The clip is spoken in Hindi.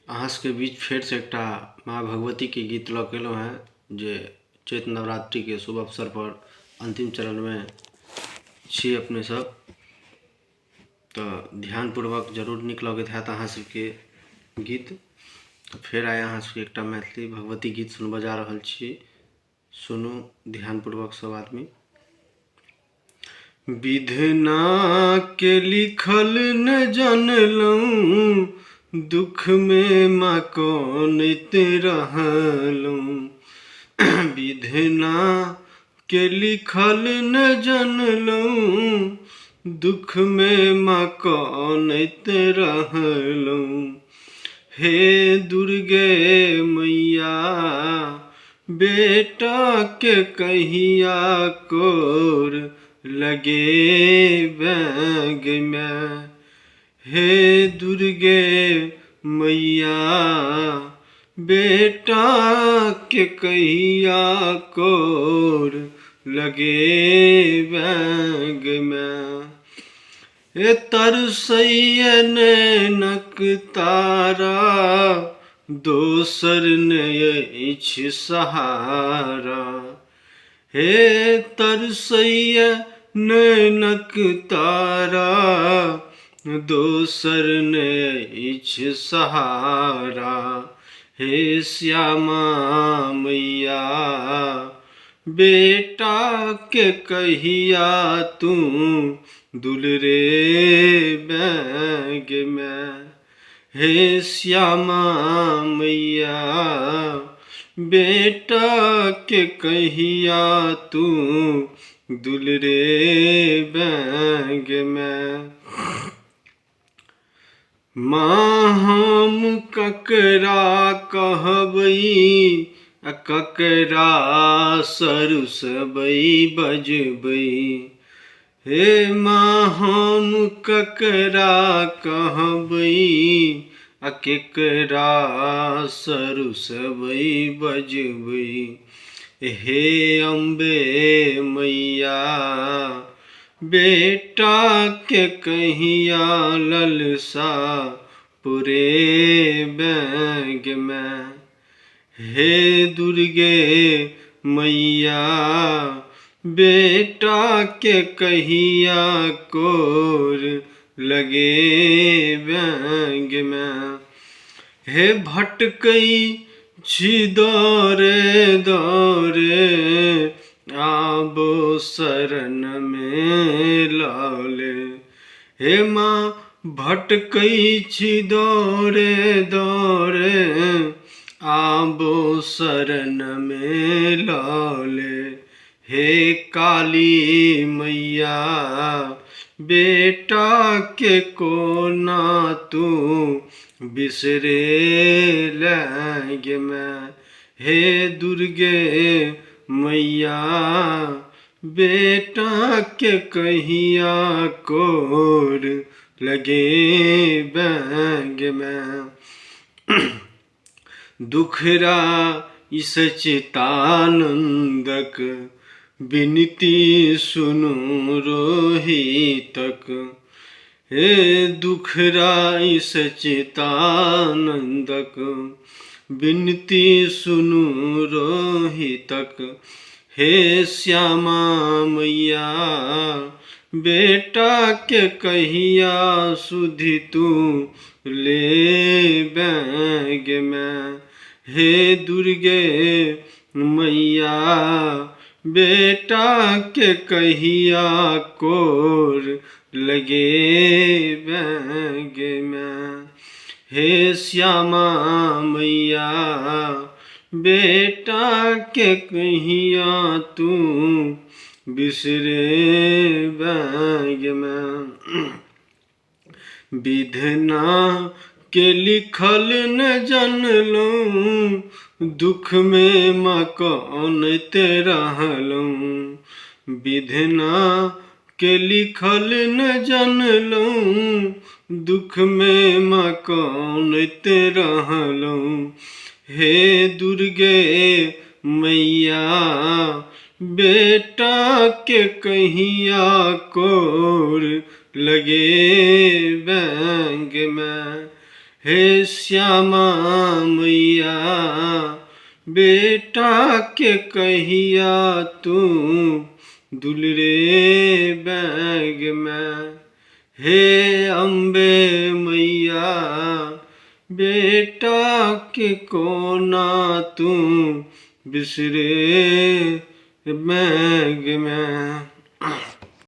अहाँ के बीच फेर से एकटा माँ भगवती के गीत लऽ के एलहुँ हैं जे चैत नवरात्रि के शुभ अवसर पर अंतिम चरण में छी अपने सब। तो ध्यानपूर्वक जरूर नीक लगैत हैत अहाँ सबके गीत। तो फेर आइ अहाँ सबके एकटा मैथिली भगवती गीत सुनबऽ जा रहल छी। सुनू ध्यानपूर्वक सब आदमी। विधना के लिखल न जानलहुँ, दुख में माँ कनैत रहलहुँ। विधना के लिखल न जानलहुँ, दुख में माँ कनैत रहलहुँ। हे दुर्गे मैया बेटा के कहिया कोर लगे बैग में। हे दुर्गे मैया बेटा के कहिया कोर लगे बैग में। हे तरसैया नैनक तारा दोसर नहि अछि सहारा। हे तरसैया नैनक तारा दोसर नहि अछि सहारा। हे श्यामा मैया बेटा के कहिया तू दुलरे बैग में। हे श्यामा मैया बेटा के कहिया तू दुलरे बैग में। माँ हम ककरा कहबै आ ककरा सरुसबै बजबै। हे माँ हम ककरा कहबै आ केकरा सरुसबै बजबै। हे अम्बे मैया बेटा के कहिया ललसा पुरे बैग में। हे दुर्गे मैया बेटा के कहिया कोर लगे बैग में। हे भटकै छी दौरे दौरे आबो शरण में लाले। हे माँ भटकै छी दौरे दौरे आबो शरण में लाले। हे काली मैया बेटा के कोना तू बिसरे लैग में। हे दुर्गे मैया बेटा के कहिया कोर लगे बैग में। दुखरा इस चितानंदक विनती सुनु रोहितक। हे दुखरा इस चितानंदक विनती सुनु रोहितक। हे श्यामा मैया बेटा के कहिया सुधि तू ले बैग में। हे दुर्गे मैया बेटा के कहिया कोर लगे बैग में। हे श्यामा मैया बेटा के कहिया तू बिसरे बैग में। विधना के लिखल न जानलहुँ, दुख में माँ कनैत रहलहुँ। विधना के लिखल न जानलहुँ, दुख में माँ कनैत रहलहुँ। हे दुर्गे मैया बेटा के कहिया कोर लगे बैग में। हे श्यामा मैया बेटा के कहिया तू दुलरे बैग में। हे अम्बे मैया बेटा के कोना तू बिसरे बैग में।